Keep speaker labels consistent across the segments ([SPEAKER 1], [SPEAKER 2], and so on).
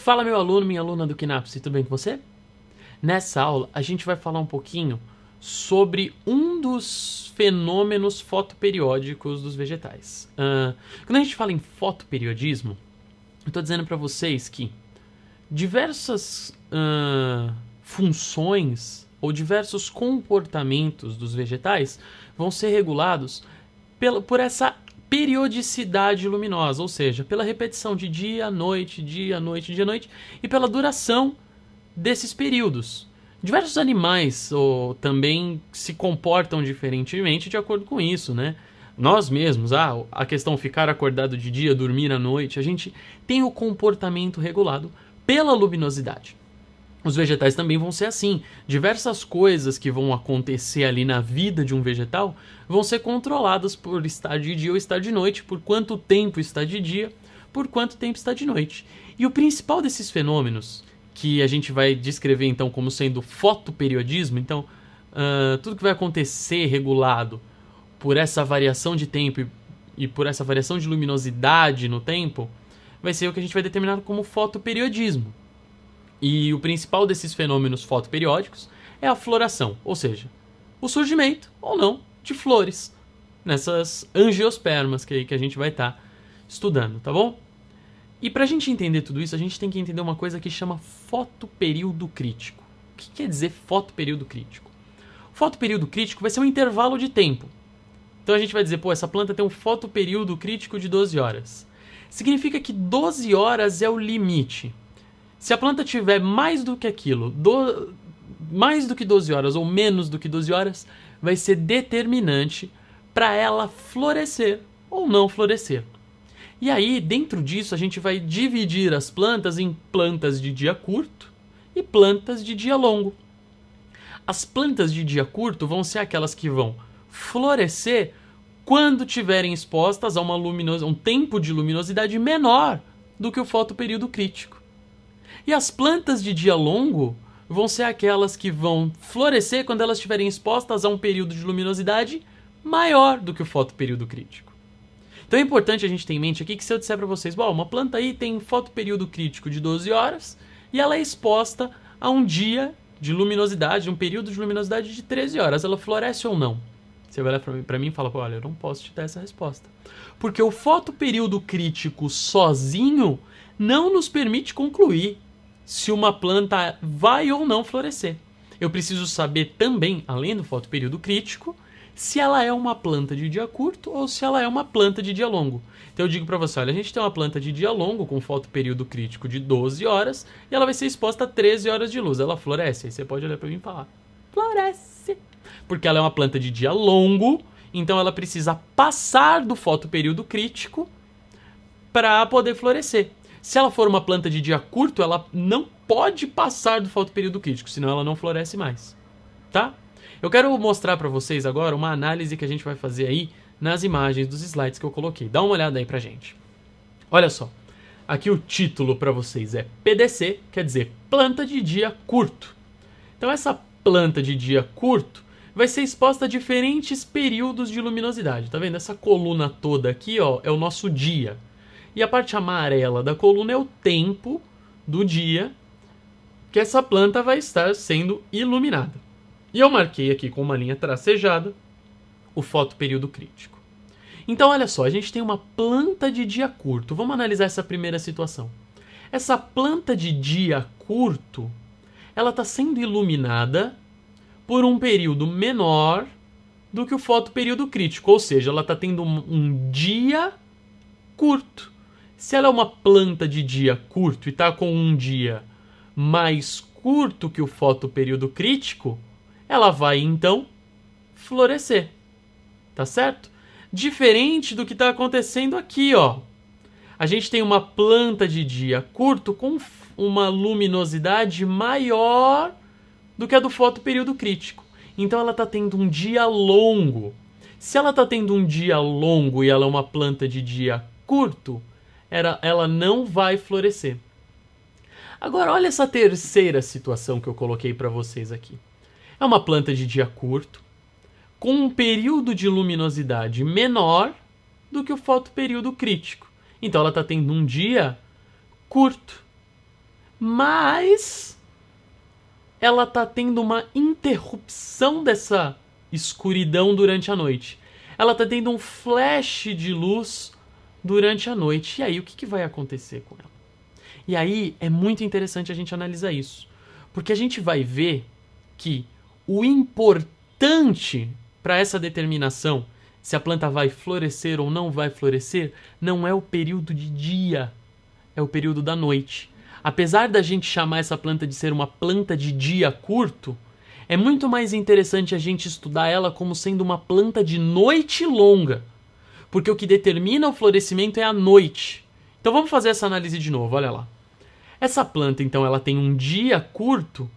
[SPEAKER 1] Fala meu aluno, minha aluna do Knapse, tudo bem com você? Nessa aula a gente vai falar um pouquinho sobre um dos fenômenos fotoperiódicos dos vegetais. Quando a gente fala em fotoperiodismo, eu estou dizendo para vocês que diversas funções ou diversos comportamentos dos vegetais vão ser regulados por essa periodicidade luminosa, ou seja, pela repetição de dia, noite, dia, noite, dia, noite, e pela duração desses períodos. Diversos animais também se comportam diferentemente de acordo com isso, né? Nós mesmos, a questão ficar acordado de dia, dormir à noite, a gente tem o comportamento regulado pela luminosidade. Os vegetais também vão ser assim. Diversas coisas que vão acontecer ali na vida de um vegetal vão ser controladas por estar de dia ou estar de noite, por quanto tempo está de dia, por quanto tempo está de noite. E o principal desses fenômenos, que a gente vai descrever então como sendo fotoperiodismo, então tudo que vai acontecer regulado por essa variação de tempo e por essa variação de luminosidade no tempo, vai ser o que a gente vai determinar como fotoperiodismo. E o principal desses fenômenos fotoperiódicos é a floração, ou seja, o surgimento ou não de flores nessas angiospermas que a gente vai estar estudando, tá bom? E para a gente entender tudo isso, a gente tem que entender uma coisa que chama fotoperíodo crítico. O que quer dizer fotoperíodo crítico? O fotoperíodo crítico vai ser um intervalo de tempo. Então a gente vai dizer, essa planta tem um fotoperíodo crítico de 12 horas. Significa que 12 horas é o limite. Se a planta tiver mais do que aquilo, mais do que 12 horas ou menos do que 12 horas, vai ser determinante para ela florescer ou não florescer. E aí, dentro disso, a gente vai dividir as plantas em plantas de dia curto e plantas de dia longo. As plantas de dia curto vão ser aquelas que vão florescer quando tiverem expostas a um tempo de luminosidade menor do que o fotoperíodo crítico. E as plantas de dia longo vão ser aquelas que vão florescer quando elas estiverem expostas a um período de luminosidade maior do que o fotoperíodo crítico. Então é importante a gente ter em mente aqui que se eu disser para vocês, uma planta aí tem fotoperíodo crítico de 12 horas e ela é exposta a um dia de luminosidade, um período de luminosidade de 13 horas, ela floresce ou não? Você vai olhar para mim e fala, olha, eu não posso te dar essa resposta. Porque o fotoperíodo crítico sozinho não nos permite concluir se uma planta vai ou não florescer. Eu preciso saber também, além do fotoperíodo crítico, se ela é uma planta de dia curto ou se ela é uma planta de dia longo. Então eu digo para você, olha, a gente tem uma planta de dia longo com fotoperíodo crítico de 12 horas e ela vai ser exposta a 13 horas de luz. Ela floresce? Aí você pode olhar para mim e falar, floresce. Porque ela é uma planta de dia longo, então ela precisa passar do fotoperíodo crítico para poder florescer. Se ela for uma planta de dia curto, ela não pode passar do fotoperíodo crítico, senão ela não floresce mais, tá? Eu quero mostrar para vocês agora uma análise que a gente vai fazer aí nas imagens dos slides que eu coloquei. Dá uma olhada aí pra gente. Olha só, aqui o título para vocês é PDC, quer dizer planta de dia curto. Então essa planta de dia curto vai ser exposta a diferentes períodos de luminosidade. Tá vendo? Essa coluna toda aqui, é o nosso dia. E a parte amarela da coluna é o tempo do dia que essa planta vai estar sendo iluminada. E eu marquei aqui com uma linha tracejada o fotoperíodo crítico. Então, olha só, a gente tem uma planta de dia curto. Vamos analisar essa primeira situação. Essa planta de dia curto, ela está sendo iluminada por um período menor do que o fotoperíodo crítico. Ou seja, ela está tendo um dia curto. Se ela é uma planta de dia curto e está com um dia mais curto que o fotoperíodo crítico, ela vai então florescer, tá certo? Diferente do que está acontecendo aqui, a gente tem uma planta de dia curto com uma luminosidade maior do que a do fotoperíodo crítico. Então ela está tendo um dia longo. Se ela está tendo um dia longo e ela é uma planta de dia curto, ela não vai florescer. Agora, olha essa terceira situação que eu coloquei para vocês aqui. É uma planta de dia curto, com um período de luminosidade menor do que o fotoperíodo crítico. Então ela está tendo um dia curto. mas ela tá tendo uma interrupção dessa escuridão durante a noite. Ela tá tendo um flash de luz durante a noite. E aí, o que vai acontecer com ela? E aí, é muito interessante a gente analisar isso. Porque a gente vai ver que o importante para essa determinação, se a planta vai florescer ou não vai florescer, não é o período de dia, é o período da noite. Apesar da gente chamar essa planta de ser uma planta de dia curto, é muito mais interessante a gente estudar ela como sendo uma planta de noite longa. Porque o que determina o florescimento é a noite. Então vamos fazer essa análise de novo, olha lá. Essa planta, então, ela tem um dia curto,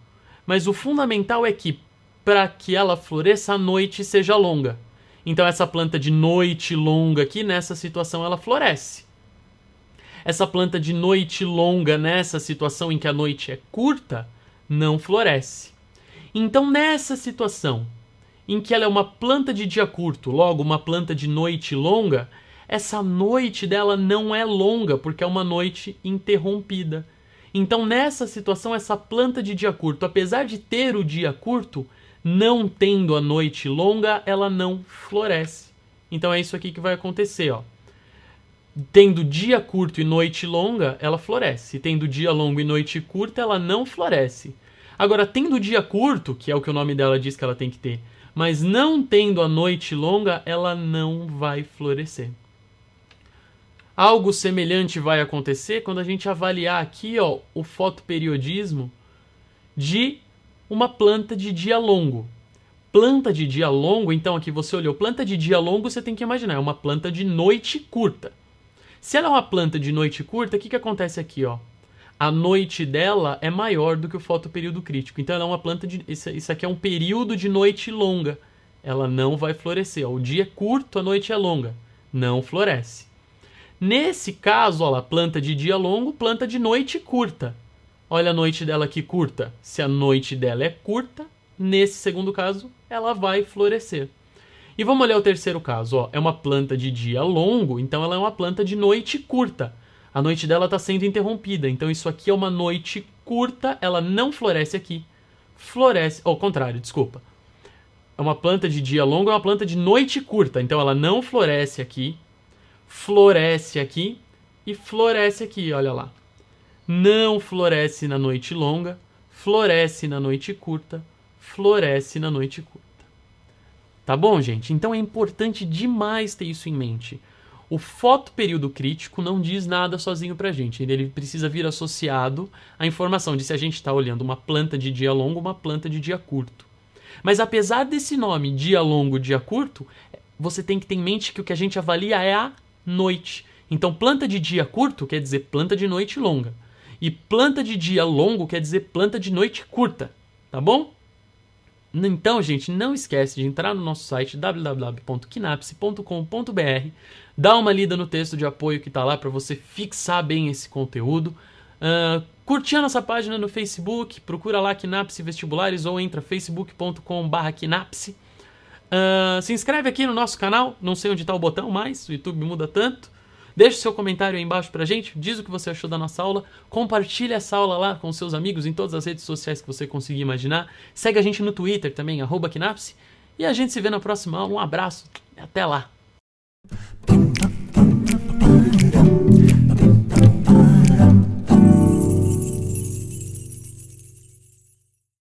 [SPEAKER 1] mas o fundamental é que, para que ela floresça, a noite seja longa. Então essa planta de noite longa aqui, nessa situação, ela floresce. Essa planta de noite longa, nessa situação em que a noite é curta, não floresce. Então, nessa situação em que ela é uma planta de dia curto, logo uma planta de noite longa, essa noite dela não é longa, porque é uma noite interrompida. Então, nessa situação, essa planta de dia curto, apesar de ter o dia curto, não tendo a noite longa, ela não floresce. Então, é isso aqui que vai acontecer, ó. Tendo dia curto e noite longa, ela floresce. Tendo dia longo e noite curta, ela não floresce. Agora, tendo dia curto, que é o que o nome dela diz que ela tem que ter, mas não tendo a noite longa, ela não vai florescer. Algo semelhante vai acontecer quando a gente avaliar aqui, ó, o fotoperiodismo de uma planta de dia longo. Planta de dia longo, então aqui você olhou, planta de dia longo você tem que imaginar, é uma planta de noite curta. Se ela é uma planta de noite curta, o que acontece aqui, ó? A noite dela é maior do que o fotoperíodo crítico. Então ela é uma planta de... Isso aqui é um período de noite longa. Ela não vai florescer. Ó. O dia é curto, a noite é longa. Não floresce. Nesse caso, ó, a planta de dia longo, planta de noite curta. Olha a noite dela aqui curta. Se a noite dela é curta, nesse segundo caso, ela vai florescer. E vamos olhar o terceiro caso. Ó. É uma planta de dia longo, então ela é uma planta de noite curta. A noite dela está sendo interrompida. Então isso aqui é uma noite curta, ela não floresce aqui. Floresce... Ao contrário, desculpa. É uma planta de dia longo, é uma planta de noite curta. Então ela não floresce aqui, floresce aqui e floresce aqui, olha lá. Não floresce na noite longa, floresce na noite curta, floresce na noite curta. Tá bom, gente? Então é importante demais ter isso em mente. O fotoperíodo crítico não diz nada sozinho pra gente. Ele precisa vir associado à informação de se a gente está olhando uma planta de dia longo ou uma planta de dia curto. Mas apesar desse nome, dia longo, dia curto, você tem que ter em mente que o que a gente avalia é a noite. Então, planta de dia curto quer dizer planta de noite longa. E planta de dia longo quer dizer planta de noite curta. Tá bom? Então, gente, não esquece de entrar no nosso site www.kinapse.com.br, dá uma lida no texto de apoio que está lá para você fixar bem esse conteúdo. Curtir a nossa página no Facebook, procura lá Kinapse Vestibulares ou entra facebook.com/Kinapse. Se inscreve aqui no nosso canal, não sei onde está o botão, mas o YouTube muda tanto. Deixe seu comentário aí embaixo pra gente, diz o que você achou da nossa aula, compartilha essa aula lá com seus amigos em todas as redes sociais que você conseguir imaginar. Segue a gente no Twitter também, @Kinapse. E a gente se vê na próxima aula. Um abraço e até lá!